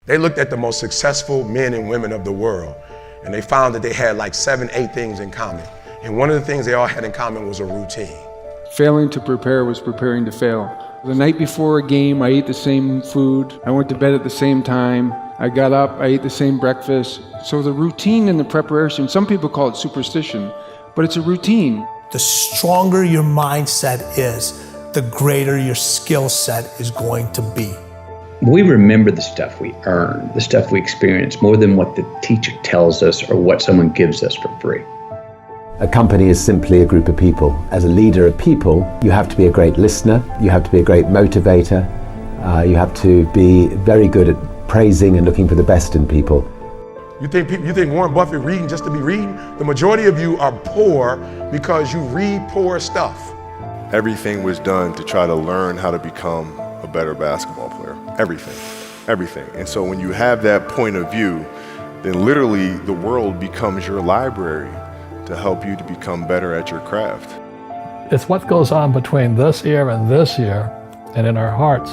They looked at the most successful men and women of the world, and they found that they had like 7, 8 things in common. And one of the things they all had in common was a routine. Failing to prepare was preparing to fail. The night before a game, I ate the same food. I went to bed at the same time. I got up, I ate the same breakfast. So the routine and the preparation, some people call it superstition, but it's a routine. The stronger your mindset is, the greater your skill set is going to be. We remember the stuff we earn, the stuff we experience, more than what the teacher tells us or what someone gives us for free. A company is simply a group of people. As a leader of people, you have to be a great listener, you have to be a great motivator, you have to be very good at praising and looking for the best in people. You think Warren Buffett reading just to be reading? The majority of you are poor because you read poor stuff. Everything was done to try to learn how to become a better basketball player. Everything. And so when you have that point of view, then literally the world becomes your library to help you to become better at your craft. It's what goes on between this year and this year and in our hearts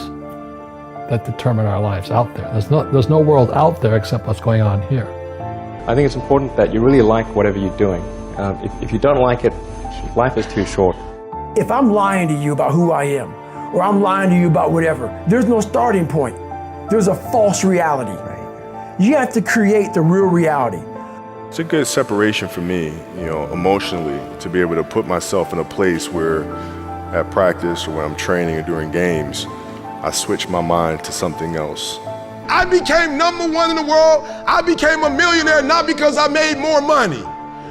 that determine our lives out there. There's no world out there except what's going on here. I think it's important that you really like whatever you're doing. If you don't like it, life is too short. If I'm lying to you about who I am, or I'm lying to you about whatever, there's no starting point. There's a false reality. Right. You have to create the real reality. It's a good separation for me, emotionally, to be able to put myself in a place where at practice or when I'm training or during games, I switch my mind to something else. I became #1 in the world. I became a millionaire not because I made more money.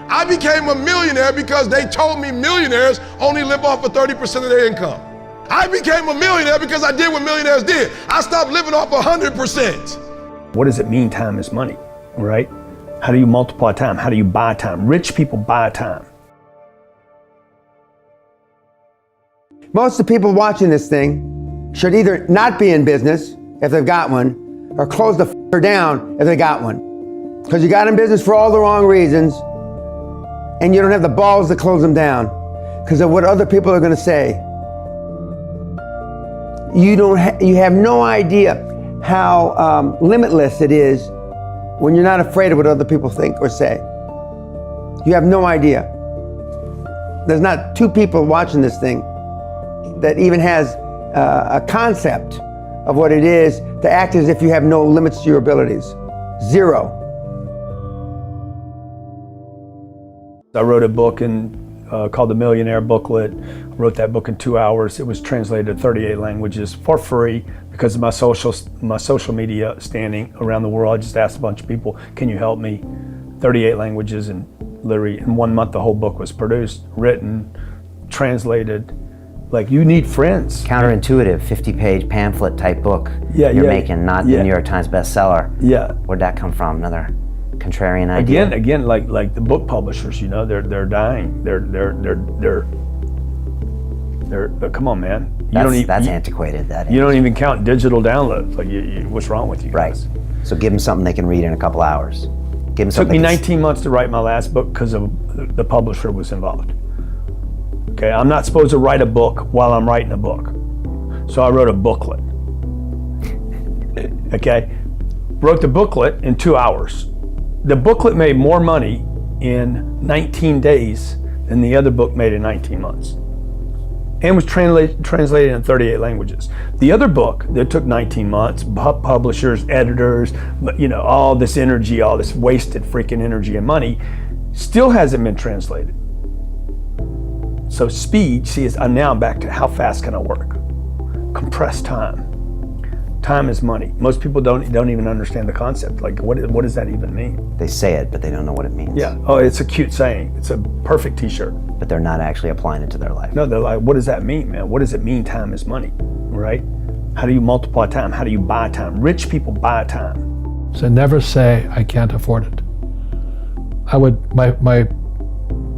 I became a millionaire because they told me millionaires only live off of 30% of their income. I became a millionaire because I did what millionaires did. I stopped living off 100%. What does it mean time is money, right? How do you multiply time? How do you buy time? Rich people buy time. Most of the people watching this thing should either not be in business if they've got one, or close the f***er down if they got one. Because you got in business for all the wrong reasons, and you don't have the balls to close them down because of what other people are going to say. You have no idea how limitless it is when you're not afraid of what other people think or say. You have no idea. There's not 2 people watching this thing that even has a concept of what it is to act as if you have no limits to your abilities. 0. I wrote a book called The Millionaire Booklet. I wrote that book in 2 hours. It was translated to 38 languages for free because of my social media standing around the world. I just asked a bunch of people, can you help me? 38 languages, and literally in 1 month the whole book was produced, written, translated. Like, you need friends. Counterintuitive, 50-page pamphlet type book you're making, not the New York Times bestseller. Yeah. Where'd that come from? Another contrarian idea? Again, like the book publishers, they're dying. They're come on, man. That's antiquated. You don't even count digital downloads. Like, what's wrong with you guys? Right. So give them something they can read in a couple hours. Give them It took me 19 months to write my last book because of the publisher was involved. Okay, I'm not supposed to write a book while I'm writing a book. So I wrote a booklet. Okay, wrote the booklet in 2 hours. The booklet made more money in 19 days than the other book made in 19 months. And was translated in 38 languages. The other book that took 19 months, publishers, editors, all this energy, all this wasted freaking energy and money, still hasn't been translated. So speed, I'm now back to how fast can I work? Compressed time. Time is money. Most people don't even understand the concept. Like, what does that even mean? They say it, but they don't know what it means. Yeah. Oh, it's a cute saying. It's a perfect t-shirt. But they're not actually applying it to their life. No, they're like, what does that mean, man? What does it mean time is money, right? How do you multiply time? How do you buy time? Rich people buy time. So never say, I can't afford it. My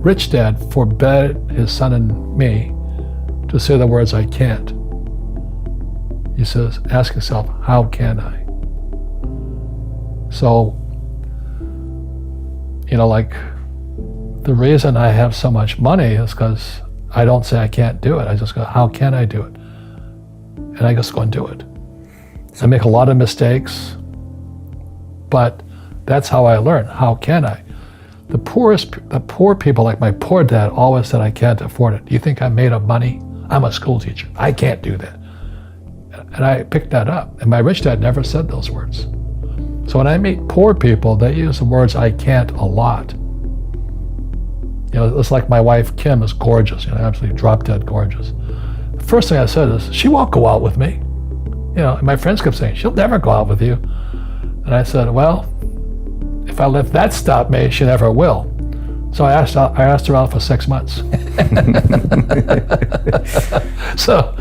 rich dad forbade his son and me to say the words, I can't. He says, ask yourself, how can I? So, like, the reason I have so much money is because I don't say I can't do it. I just go, how can I do it? And I just go and do it. I make a lot of mistakes. But that's how I learned. How can I? The poor people, like my poor dad, always said, I can't afford it. Do you think I made up money? I'm a school teacher. I can't do that. And I picked that up. And my rich dad never said those words. So when I meet poor people, they use the words I can't a lot. You know, it's like my wife, Kim, is gorgeous, absolutely drop dead gorgeous. The first thing I said is, she won't go out with me. And my friends kept saying, she'll never go out with you. And I said, well, if I let that stop me, she never will. So I asked her out for 6 months. So,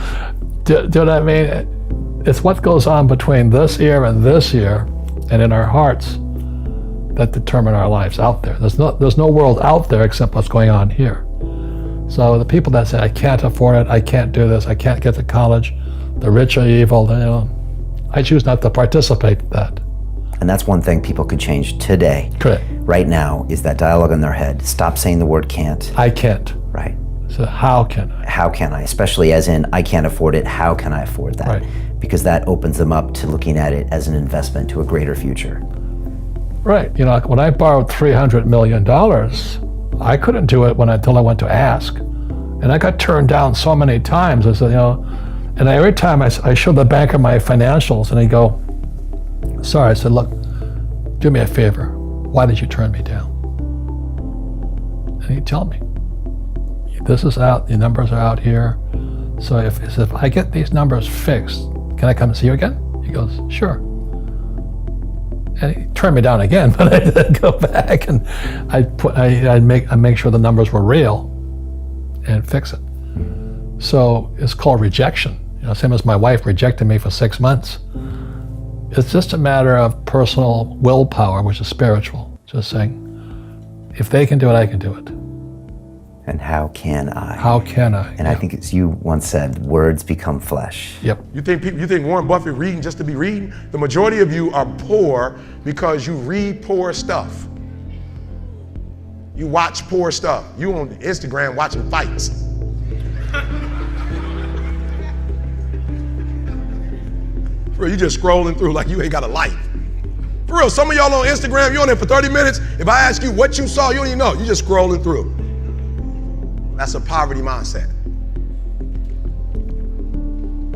do you know what I mean? It's what goes on between this year and this year, and in our hearts, that determine our lives out there. There's no world out there except what's going on here. So the people that say, I can't afford it, I can't do this, I can't get to college, the rich are evil, I choose not to participate in that. And that's one thing people could change today. Correct. Right now is that dialogue in their head. Stop saying the word can't. I can't. Right. So how can I? How can I? Especially as in, I can't afford it, how can I afford that? Right. Because that opens them up to looking at it as an investment to a greater future. Right. When I borrowed $300 million, I couldn't do it until I went to ask. And I got turned down so many times. I said, and every time I showed the banker my financials, and he'd go, sorry. I said, look, do me a favor. Why did you turn me down? And he'd tell me, this is out, the numbers are out here. So if I get these numbers fixed, can I come and see you again? He goes, sure. And he turned me down again, but I did go back and I'd make sure the numbers were real and fix it. So it's called rejection. Same as my wife rejected me for 6 months. It's just a matter of personal willpower, which is spiritual. Just saying, if they can do it, I can do it. And how can I? How can I? And I think as you once said, words become flesh. Yep. You think Warren Buffett reading just to be reading? The majority of you are poor because you read poor stuff. You watch poor stuff. You on Instagram watching fights. For real, you just scrolling through like you ain't got a life. For real, some of y'all on Instagram, you on there for 30 minutes. If I ask you what you saw, you don't even know. You just scrolling through. That's a poverty mindset.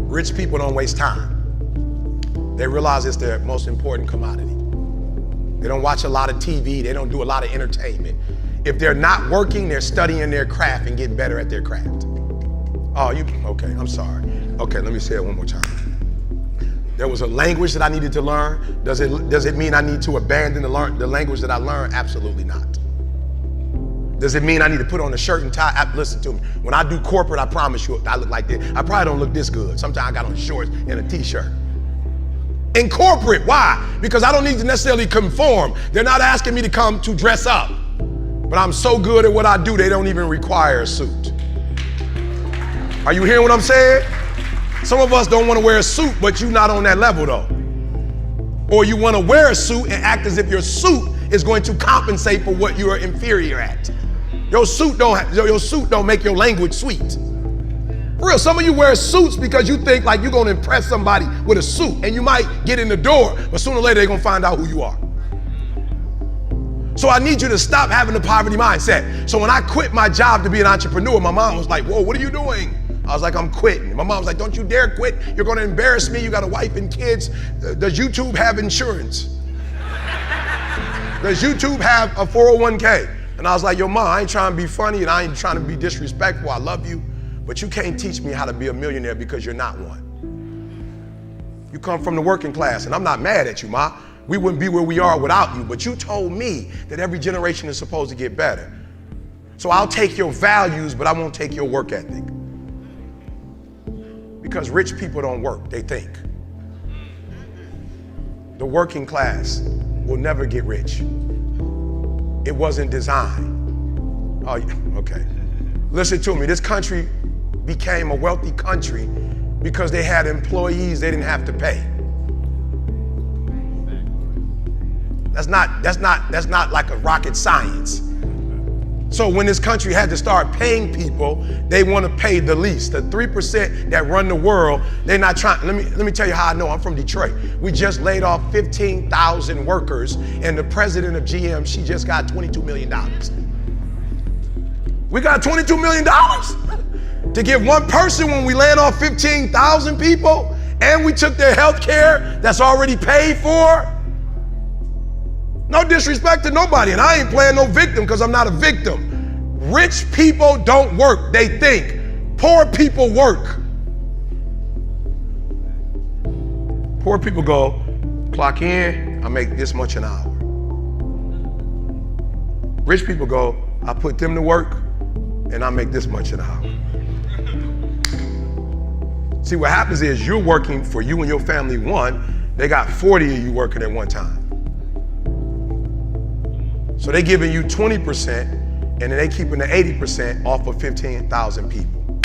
Rich people don't waste time. They realize it's their most important commodity. They don't watch a lot of TV. They don't do a lot of entertainment. If they're not working, they're studying their craft and getting better at their craft. Okay, I'm sorry. Okay, let me say it one more time. There was a language that I needed to learn. Does it mean I need to abandon the language that I learned? Absolutely not. Does it mean I need to put on a shirt and tie? Listen to me. When I do corporate, I promise you, I look like this. I probably don't look this good. Sometimes I got on shorts and a t-shirt. In corporate, why? Because I don't need to necessarily conform. They're not asking me to come to dress up. But I'm so good at what I do, they don't even require a suit. Are you hearing what I'm saying? Some of us don't want to wear a suit, but you're not on that level though. Or you want to wear a suit and act as if your suit is going to compensate for what you are inferior at. Your suit don't make your language sweet. For real, some of you wear suits because you think like you're going to impress somebody with a suit, and you might get in the door, but sooner or later they're going to find out who you are. So I need you to stop having the poverty mindset. So when I quit my job to be an entrepreneur, my mom was like, whoa, what are you doing? I was like, I'm quitting. My mom was like, don't you dare quit. You're going to embarrass me. You got a wife and kids. Does YouTube have insurance? Does YouTube have a 401k? And I was like, yo, Ma, I ain't trying to be funny and I ain't trying to be disrespectful. I love you, but you can't teach me how to be a millionaire because you're not one. You come from the working class, and I'm not mad at you, Ma. We wouldn't be where we are without you, but you told me that every generation is supposed to get better. So I'll take your values, but I won't take your work ethic. Because rich people don't work, they think. The working class will never get rich. It wasn't designed. Oh, okay. Listen to me, this country became a wealthy country because they had employees they didn't have to pay. That's not like a rocket science. So when this country had to start paying people, they want to pay the least. The 3% that run the world, they're not trying. Let me tell you how I know. I'm from Detroit. We just laid off 15,000 workers, and the president of GM, she just got $22 million. We got $22 million to give one person when we laid off 15,000 people, and we took their health care that's already paid for. No disrespect to nobody, and I ain't playing no victim because I'm not a victim. Rich people don't work, they think. Poor people work. Poor people go, clock in, I make this much an hour. Rich people go, I put them to work, and I make this much an hour. See, what happens is you're working for you and your family one, they got 40 of you working at one time. So they giving you 20%, and then they keeping the 80% off of 15,000 people.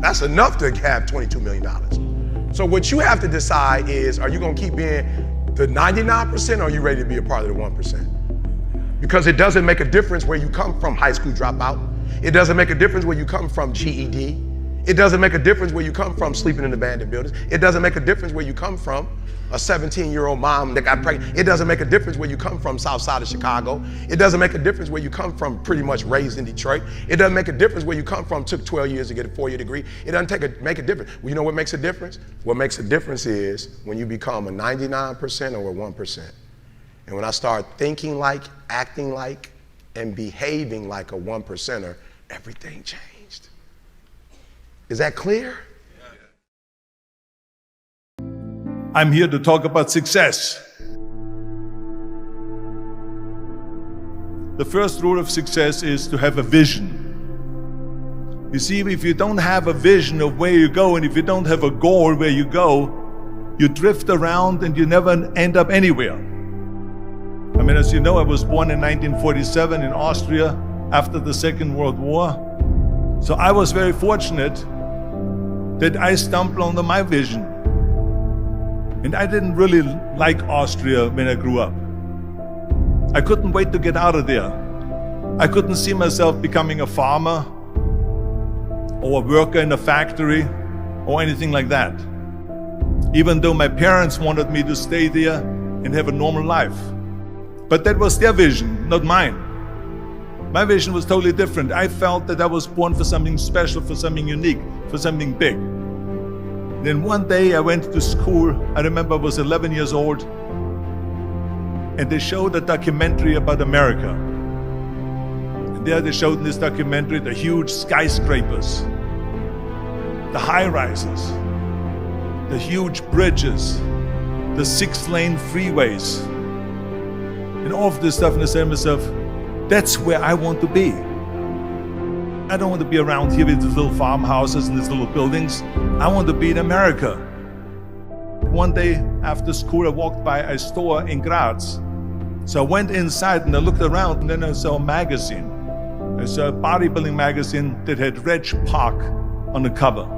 That's enough to have $22 million. So what you have to decide is, are you gonna keep being the 99%, or are you ready to be a part of the 1%? Because it doesn't make a difference where you come from, high school dropout. It doesn't make a difference where you come from, GED. It doesn't make a difference where you come from, sleeping in abandoned buildings. It doesn't make a difference where you come from, a 17-year-old mom that got pregnant. It doesn't make a difference where you come from, south side of Chicago. It doesn't make a difference where you come from, pretty much raised in Detroit. It doesn't make a difference where you come from, took 12 years to get a 4-year degree. It doesn't make a difference. Well, you know what makes a difference? What makes a difference is when you become a 99% or a 1%. And when I start thinking like, acting like, and behaving like a 1%er, everything changed. Is that clear? I'm here to talk about success. The first rule of success is to have a vision. You see, if you don't have a vision of where you go, and if you don't have a goal where you go, you drift around and you never end up anywhere. I mean, as you know, I was born in 1947 in Austria after the Second World War. So I was very fortunate that I stumbled onto my vision. And I didn't really like Austria when I grew up. I couldn't wait to get out of there. I couldn't see myself becoming a farmer or a worker in a factory or anything like that. Even though my parents wanted me to stay there and have a normal life. But that was their vision, not mine. My vision was totally different. I felt that I was born for something special, for something unique, for something big. Then one day I went to school. I remember I was 11 years old, and they showed a documentary about America. And there they showed in this documentary the huge skyscrapers, the high-rises, the huge bridges, the 6-lane freeways, and all of this stuff. And I said to myself, that's where I want to be. I don't want to be around here with these little farmhouses and these little buildings. I want to be in America. One day after school, I walked by a store in Graz. So I went inside and I looked around, and then I saw a magazine. I saw a bodybuilding magazine that had Reg Park on the cover.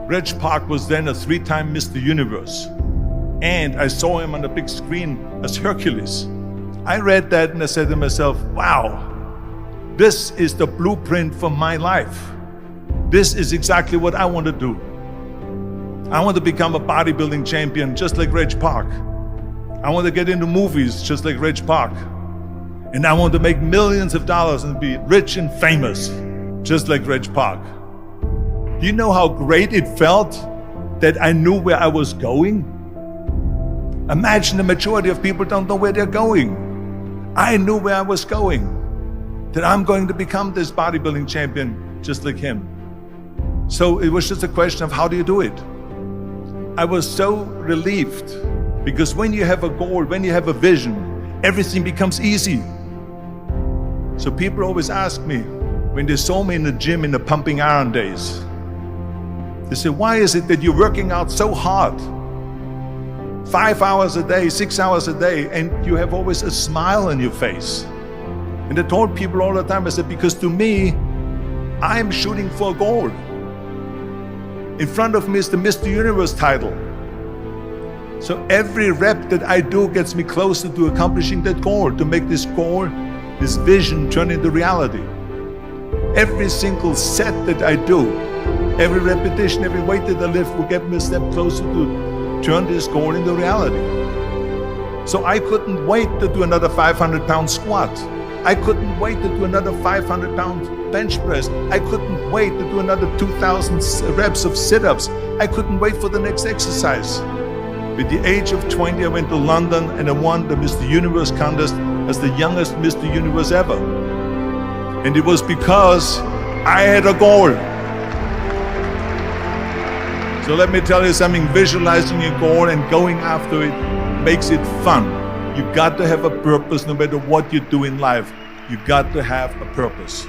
Reg Park was then a 3-time Mr. Universe. And I saw him on the big screen as Hercules. I read that and I said to myself, wow, this is the blueprint for my life. This is exactly what I want to do. I want to become a bodybuilding champion just like Reg Park. I want to get into movies just like Reg Park. And I want to make millions of dollars and be rich and famous just like Reg Park. Do you know how great it felt that I knew where I was going? Imagine the majority of people don't know where they're going. I knew where I was going, that I'm going to become this bodybuilding champion just like him. So it was just a question of how do you do it? I was so relieved, because when you have a goal, when you have a vision, everything becomes easy. So people always ask me, when they saw me in the gym in the pumping iron days, they say, why is it that you're working out so hard? 5 hours a day, 6 hours a day, and you have always a smile on your face. And I told people all the time, I said, because to me, I'm shooting for a goal. In front of me is the Mr. Universe title. So every rep that I do gets me closer to accomplishing that goal, to make this goal, this vision turn into reality. Every single set that I do, every repetition, every weight that I lift will get me a step closer to turn this goal into reality. So I couldn't wait to do another 500-pound squat. I couldn't wait to do another 500-pound bench press. I couldn't wait to do another 2,000 reps of sit-ups. I couldn't wait for the next exercise. At the age of 20, I went to London and I won the Mr. Universe contest as the youngest Mr. Universe ever. And it was because I had a goal. So let me tell you something, visualizing your goal and going after it makes it fun. You got to have a purpose no matter what you do in life. You got to have a purpose.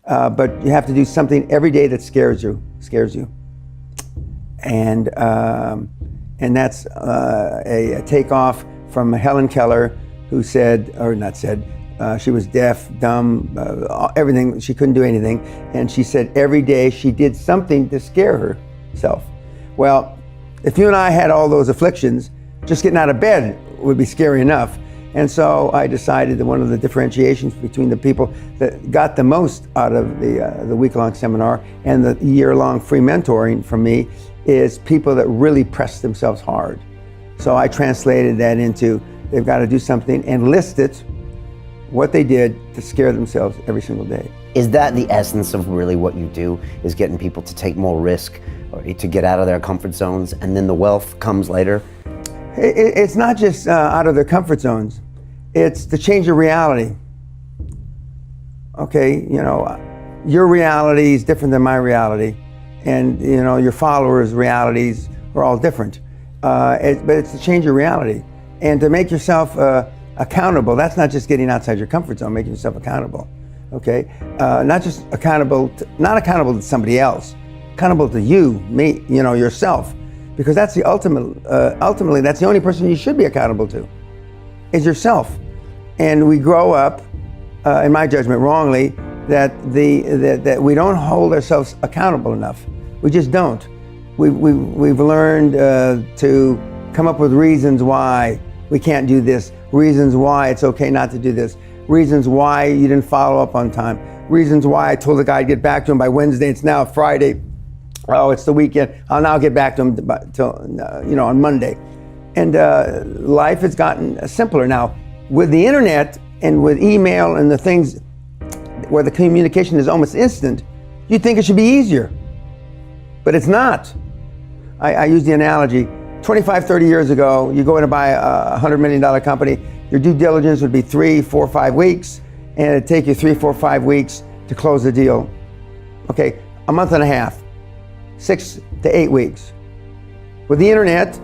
But you have to do something every day that scares you. And that's a takeoff from Helen Keller, who said, or not said, she was deaf, dumb, everything, she couldn't do anything. And she said every day she did something to scare herself. Well, if you and I had all those afflictions, just getting out of bed would be scary enough. And so I decided that one of the differentiations between the people that got the most out of the week-long seminar and the year-long free mentoring from me is people that really press themselves hard. So I translated that into they've got to do something and list it, what they did to scare themselves every single day. Is that the essence of really what you do, is getting people to take more risk or to get out of their comfort zones, and then the wealth comes later? It's not just out of their comfort zones. It's to change your reality. Okay, you know, your reality is different than my reality. And, you know, your followers' realities are all different. But it's to change your reality. And to make yourself accountable. That's not just getting outside your comfort zone, making yourself accountable. Okay? Not just accountable, not accountable to somebody else. Accountable to you, me, you know, yourself. Because that's the ultimately, that's the only person you should be accountable to, is yourself. And we grow up, in my judgment, wrongly, that we don't hold ourselves accountable enough. We just don't. We've learned to come up with reasons why we can't do this, reasons why it's okay not to do this, reasons why you didn't follow up on time, reasons why I told the guy to get back to him by Wednesday, it's now Friday. Oh, it's the weekend. I'll now get back to him on Monday. And life has gotten simpler now. With the internet and with email and the things where the communication is almost instant, you'd think it should be easier. But it's not. I use the analogy, 25, 30 years ago, you go in to buy a $100 million company, your due diligence would be 3, 4, 5 weeks, and it'd take you 3, 4, 5 weeks to close the deal. Okay, a month and a half. 6 to 8 weeks. With the internet,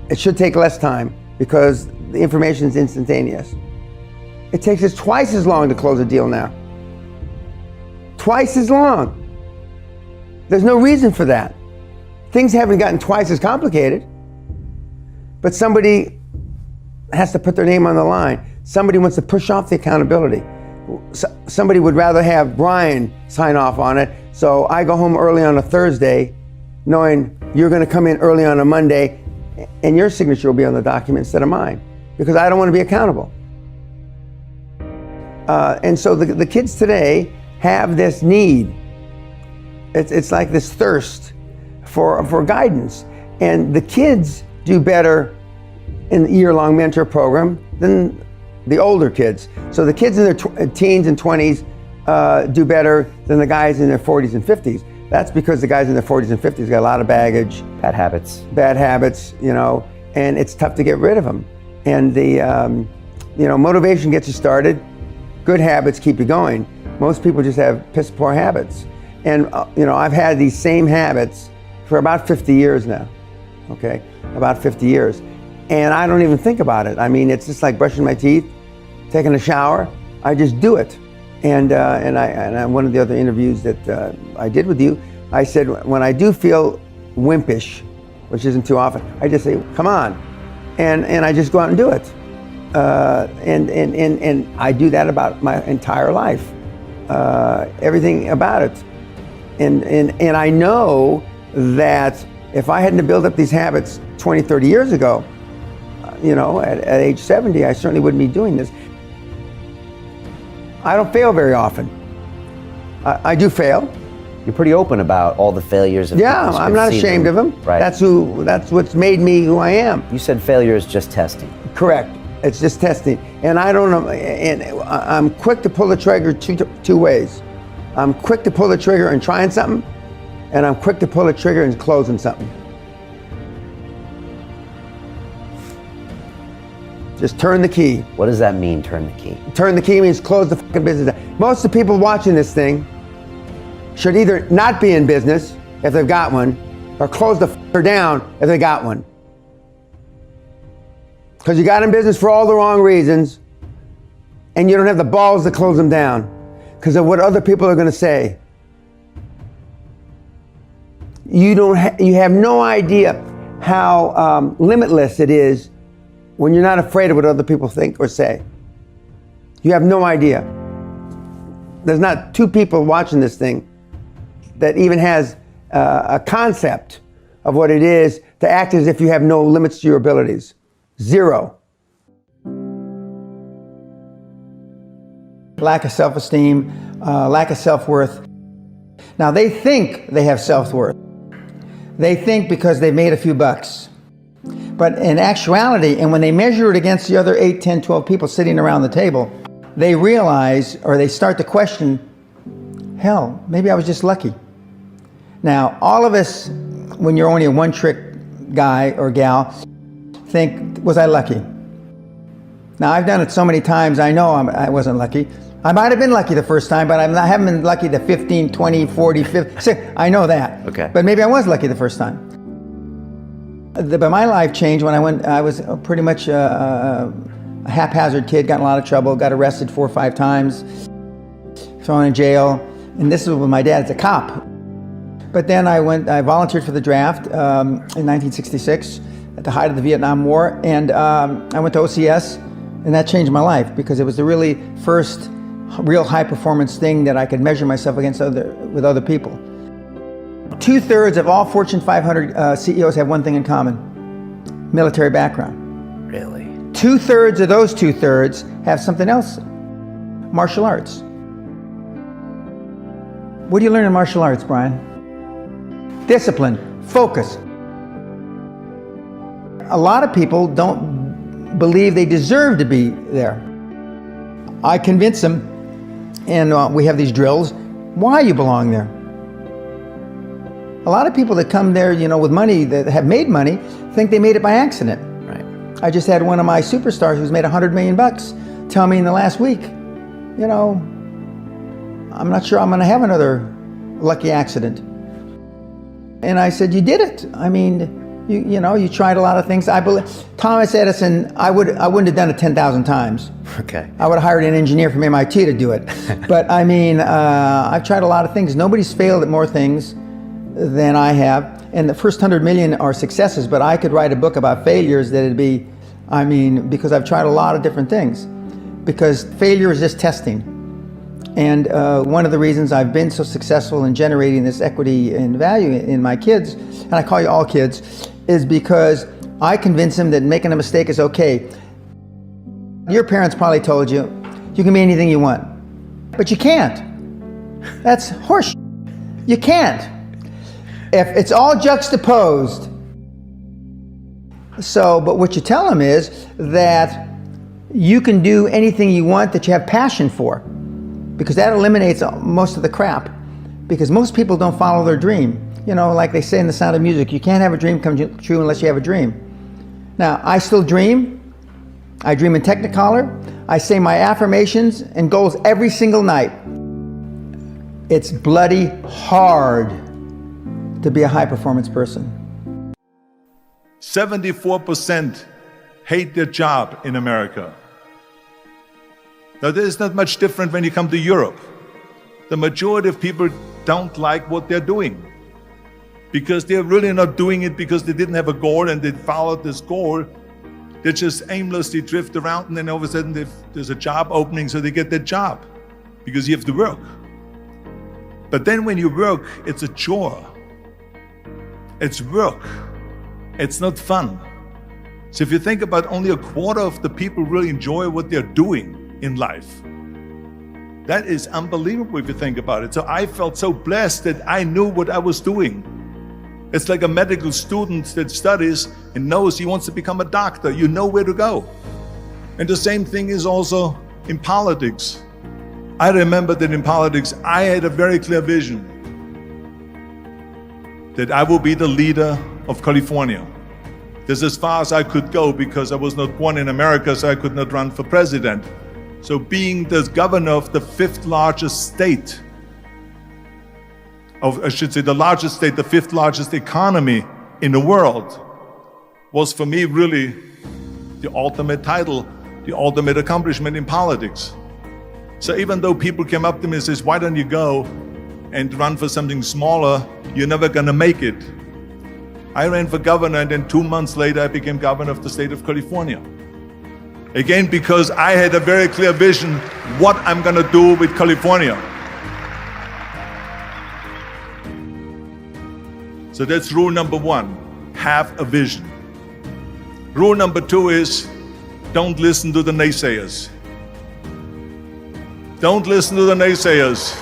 it should take less time because the information is instantaneous. It takes us twice as long to close a deal now. Twice as long. There's no reason for that. Things haven't gotten twice as complicated, but somebody has to put their name on the line. Somebody wants to push off the accountability. Somebody would rather have Bryant sign off on it, so I go home early on a Thursday knowing you're going to come in early on a Monday and your signature will be on the document instead of mine because I don't want to be accountable. And so the kids today have this need. It's like this thirst for guidance. And the kids do better in the year-long mentor program than the older kids. So the kids in their teens and 20s do better than the guys in their 40s and 50s. That's because the guys in their 40s and 50s got a lot of baggage. Bad habits. Bad habits, you know, and it's tough to get rid of them. And the, motivation gets you started. Good habits keep you going. Most people just have piss poor habits. And, I've had these same habits for about 50 years now, okay? About 50 years. And I don't even think about it. I mean, it's just like brushing my teeth, taking a shower. I just do it. And one of the other interviews that I did with you, I said, when I do feel wimpish, which isn't too often, I just say, come on. And I just go out and do it. And I do that about my entire life. Everything about it. And I know that if I hadn't built up these habits 20, 30 years ago, at age 70, I certainly wouldn't be doing this. I don't fail very often. I do fail. You're pretty open about all the failures. Yeah, I'm not ashamed of them. Right. That's what's made me who I am. You said failure is just testing. Correct. It's just testing. And I don't know, and I'm quick to pull the trigger two ways. I'm quick to pull the trigger and trying something, and I'm quick to pull the trigger and closing something. Just turn the key. What does that mean, turn the key? Turn the key means close the fucking business down. Most of the people watching this thing should either not be in business if they've got one, or close the fucker down if they got one. Because you got in business for all the wrong reasons, and you don't have the balls to close them down because of what other people are going to say. You have no idea how limitless it is when you're not afraid of what other people think or say. You have no idea. There's not two people watching this thing that even has a concept of what it is to act as if you have no limits to your abilities. Zero. Lack of self-esteem, lack of self-worth. Now they think they have self-worth. They think because they've made a few bucks. But in actuality, and when they measure it against the other 8, 10, 12 people sitting around the table, they realize, or they start to question, hell, maybe I was just lucky. Now, all of us, when you're only a one-trick guy or gal, think, was I lucky? Now, I've done it so many times, I know I wasn't lucky. I might have been lucky the first time, but I haven't been lucky the 15, 20, 40, 50, I know that. Okay. But maybe I was lucky the first time. But my life changed when I was pretty much a haphazard kid, got in a lot of trouble, got arrested 4 or 5 times, thrown in jail, and this was with my dad as a cop. But then I volunteered for the draft in 1966 at the height of the Vietnam War, and I went to OCS, and that changed my life because it was the really first real high performance thing that I could measure myself against with other people. 2/3 of all Fortune 500 CEOs have one thing in common: military background. Really? 2/3 of those 2/3 have something else: martial arts. What do you learn in martial arts, Brian? Discipline, focus. A lot of people don't believe they deserve to be there. I convince them, and we have these drills, why you belong there. A lot of people that come there, with money, that have made money, think they made it by accident. Right. I just had one of my superstars who's made $100 million tell me in the last week, I'm not sure I'm going to have another lucky accident. And I said, you did it. I mean, you tried a lot of things. I believe Thomas Edison, I wouldn't have done it 10,000 times. Okay. I would have hired an engineer from MIT to do it. But I mean, I've tried a lot of things. Nobody's failed at more things than I have. And the first 100 million are successes, but I could write a book about failures that'd be, because I've tried a lot of different things. Because failure is just testing. And one of the reasons I've been so successful in generating this equity and value in my kids, and I call you all kids, is because I convince them that making a mistake is okay. Your parents probably told you, you can be anything you want, but you can't. That's horseshit. You can't. If it's all juxtaposed. But what you tell them is that you can do anything you want that you have passion for, because that eliminates most of the crap. Because most people don't follow their dream. Like they say in The Sound of Music, you can't have a dream come true unless you have a dream. Now, I still dream. I dream in Technicolor. I say my affirmations and goals every single night. It's bloody hard to be a high performance person. 74% hate their job in America. Now, this is not much different when you come to Europe. The majority of people don't like what they're doing because they're really not doing it because they didn't have a goal and they followed this goal. They just aimlessly drift around, and then all of a sudden there's a job opening, so they get that job because you have to work. But then when you work, it's a chore. It's work. It's not fun. So if you think about only a quarter of the people really enjoy what they're doing in life. That is unbelievable if you think about it. So I felt so blessed that I knew what I was doing. It's like a medical student that studies and knows he wants to become a doctor. You know where to go. And the same thing is also in politics. I remember that in politics, I had a very clear vision that I will be the leader of California. That's as far as I could go because I was not born in America, so I could not run for president. So being the governor of the fifth largest state, the largest state, the fifth largest economy in the world, was for me really the ultimate title, the ultimate accomplishment in politics. So even though people came up to me and says, why don't you go and run for something smaller, you're never gonna make it. I ran for governor, and then 2 months later I became governor of the state of California. Again, because I had a very clear vision what I'm gonna do with California. So that's rule number one, have a vision. Rule number two is, don't listen to the naysayers. Don't listen to the naysayers.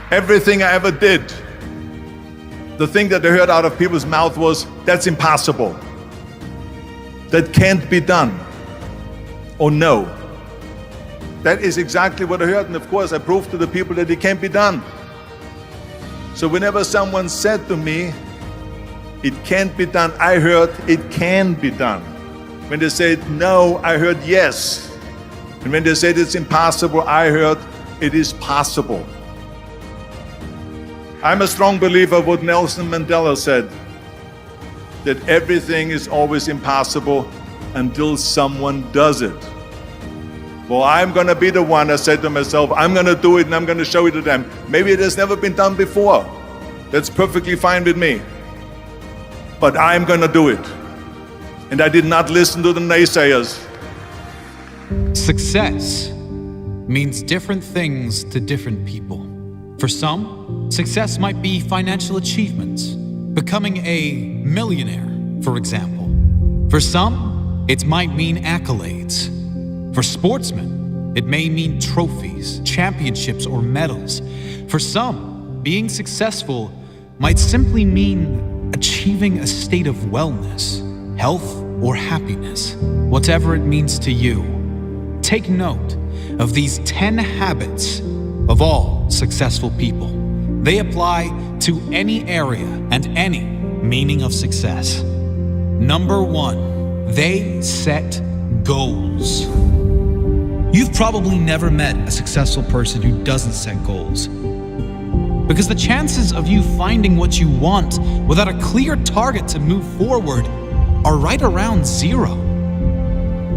Everything I ever did, the thing that I heard out of people's mouth was, that's impossible. That can't be done. Or no. That is exactly what I heard, and of course I proved to the people that it can't be done. So whenever someone said to me, it can't be done, I heard, it can be done. When they said no, I heard yes. And when they said it's impossible, I heard it is possible. I'm a strong believer of what Nelson Mandela said, that everything is always impossible until someone does it. Well, I'm gonna be the one, I said to myself, I'm gonna do it and I'm gonna show it to them. Maybe it has never been done before. That's perfectly fine with me. But I'm gonna do it. And I did not listen to the naysayers. Success means different things to different people. For some, success might be financial achievements, becoming a millionaire, for example. For some, it might mean accolades. For sportsmen, it may mean trophies, championships, or medals. For some, being successful might simply mean achieving a state of wellness, health, or happiness. Whatever it means to you, take note of these 10 habits of all successful people. They apply to any area and any meaning of success. Number 1, they set goals. You've probably never met a successful person who doesn't set goals. Because the chances of you finding what you want without a clear target to move forward are right around 0.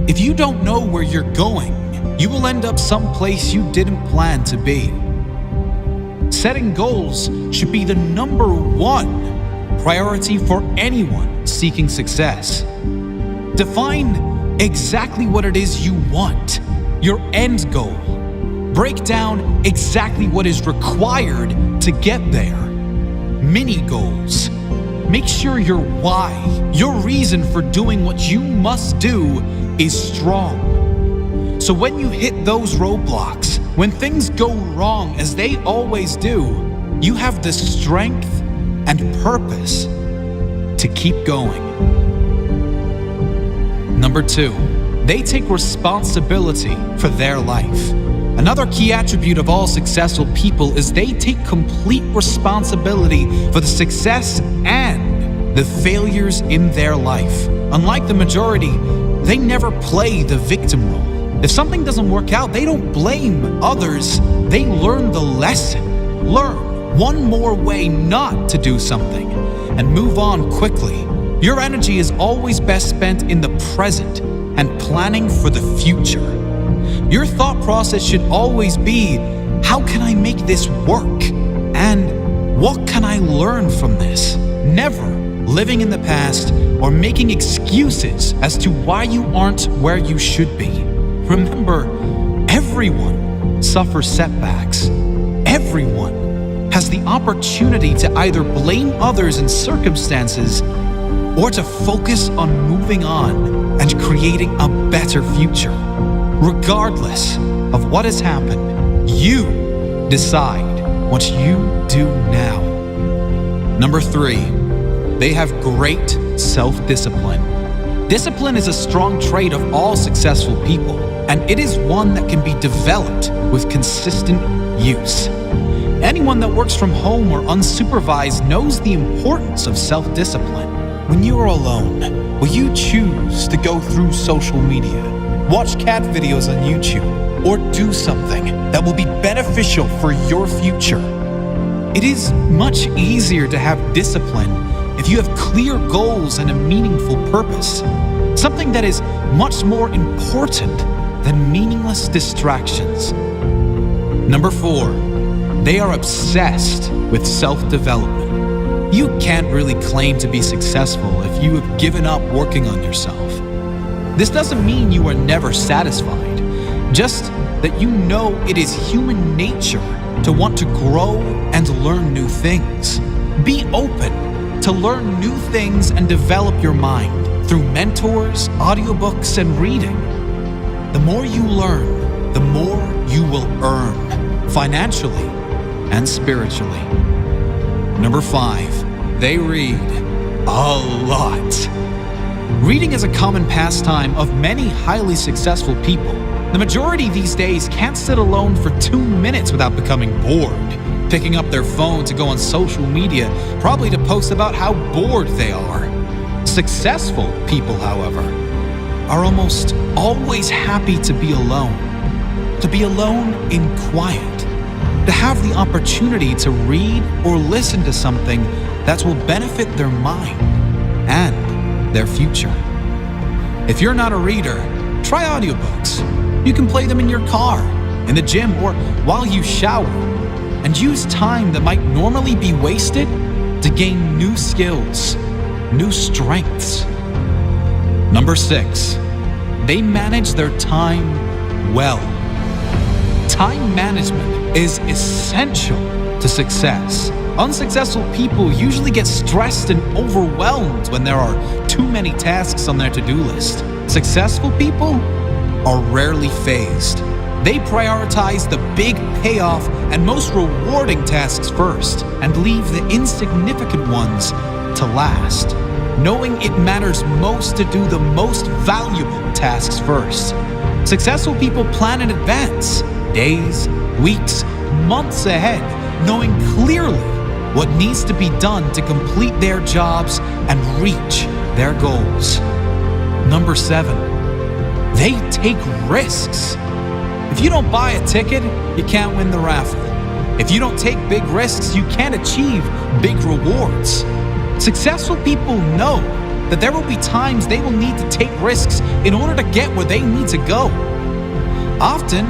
If you don't know where you're going, you will end up someplace you didn't plan to be. Setting goals should be the number 1 priority for anyone seeking success. Define exactly what it is you want, your end goal. Break down exactly what is required to get there. Mini goals. Make sure your why, your reason for doing what you must do, is strong. So when you hit those roadblocks, when things go wrong as they always do, you have the strength and purpose to keep going. Number 2, they take responsibility for their life. Another key attribute of all successful people is they take complete responsibility for the success and the failures in their life. Unlike the majority, they never play the victim role. If something doesn't work out, they don't blame others. They learn the lesson. Learn one more way not to do something and move on quickly. Your energy is always best spent in the present and planning for the future. Your thought process should always be, how can I make this work? And what can I learn from this? Never living in the past or making excuses as to why you aren't where you should be. Remember, everyone suffers setbacks. Everyone. has the opportunity to either blame others and circumstances or to focus on moving on and creating a better future. Regardless of what has happened, you decide what you do now. Number 3, they have great self-discipline. Discipline is a strong trait of all successful people, and it is one that can be developed with consistent use. Anyone that works from home or unsupervised knows the importance of self-discipline. When you are alone, will you choose to go through social media, watch cat videos on YouTube, or do something that will be beneficial for your future? It is much easier to have discipline if you have clear goals and a meaningful purpose, something that is much more important than meaningless distractions. Number 4, they are obsessed with self-development. You can't really claim to be successful if you have given up working on yourself. This doesn't mean you are never satisfied, just that you know it is human nature to want to grow and learn new things. Be open to learn new things and develop your mind through mentors, audiobooks, and reading. The more you learn, the more you will earn, financially and spiritually. Number 5, they read a lot. Reading is a common pastime of many highly successful people. The majority these days can't sit alone for 2 minutes without becoming bored, picking up their phone to go on social media, probably to post about how bored they are. Successful people, however, are almost always happy to be alone in quiet, to have the opportunity to read or listen to something that will benefit their mind and their future. If you're not a reader, try audiobooks. You can play them in your car, in the gym, or while you shower, and use time that might normally be wasted to gain new skills, new strengths. Number 6, they manage their time well. Time management is essential to success. Unsuccessful people usually get stressed and overwhelmed when there are too many tasks on their to-do list. Successful people are rarely phased. They prioritize the big payoff and most rewarding tasks first and leave the insignificant ones to last, knowing it matters most to do the most valuable tasks first. Successful people plan in advance, days, weeks, months ahead, knowing clearly what needs to be done to complete their jobs and reach their goals. Number 7, they take risks. If you don't buy a ticket, you can't win the raffle. If you don't take big risks, you can't achieve big rewards. Successful people know that there will be times they will need to take risks in order to get where they need to go. Often,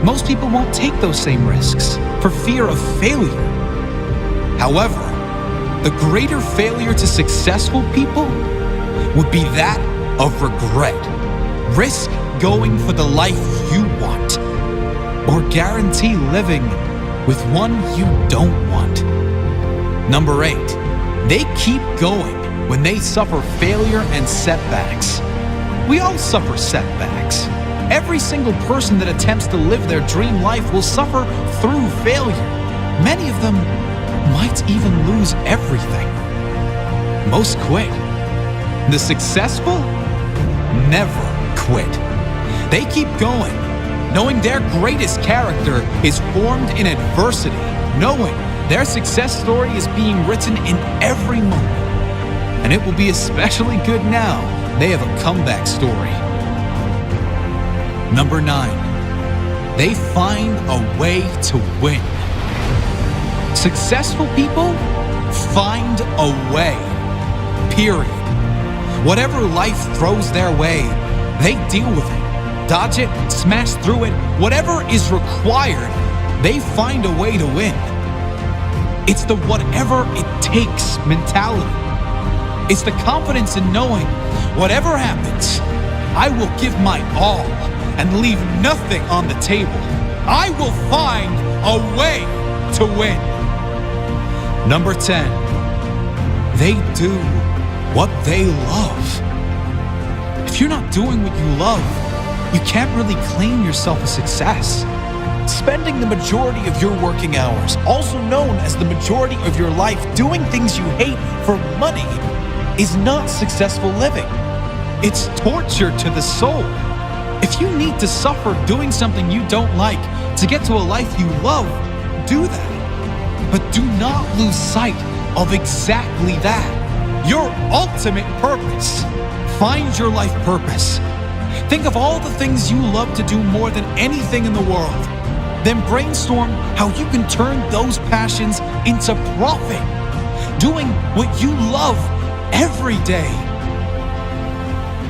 most people won't take those same risks for fear of failure. However, the greater failure to successful people would be that of regret. Risk going for the life you want, or guarantee living with one you don't want. Number 8, they keep going when they suffer failure and setbacks. We all suffer setbacks. Every single person that attempts to live their dream life will suffer through failure. Many of them might even lose everything. Most quit. The successful never quit. They keep going, knowing their greatest character is formed in adversity, knowing their success story is being written in every moment. And it will be especially good now they have a comeback story. Number 9, they find a way to win. Successful people find a way, period. Whatever life throws their way, they deal with it, dodge it, smash through it. Whatever is required, they find a way to win. It's the whatever it takes mentality. It's the confidence in knowing whatever happens, I will give my all and leave nothing on the table. I will find a way to win. Number 10, they do what they love. If you're not doing what you love, you can't really claim yourself a success. Spending the majority of your working hours, also known as the majority of your life, doing things you hate for money is not successful living. It's torture to the soul. If you need to suffer doing something you don't like to get to a life you love, do that. But do not lose sight of exactly that. Your ultimate purpose. Find your life purpose. Think of all the things you love to do more than anything in the world. Then brainstorm how you can turn those passions into profit. Doing what you love every day.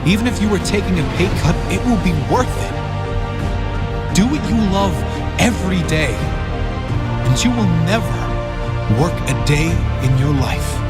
Even if you were taking a pay cut, it will be worth it. Do what you love every day, and you will never work a day in your life.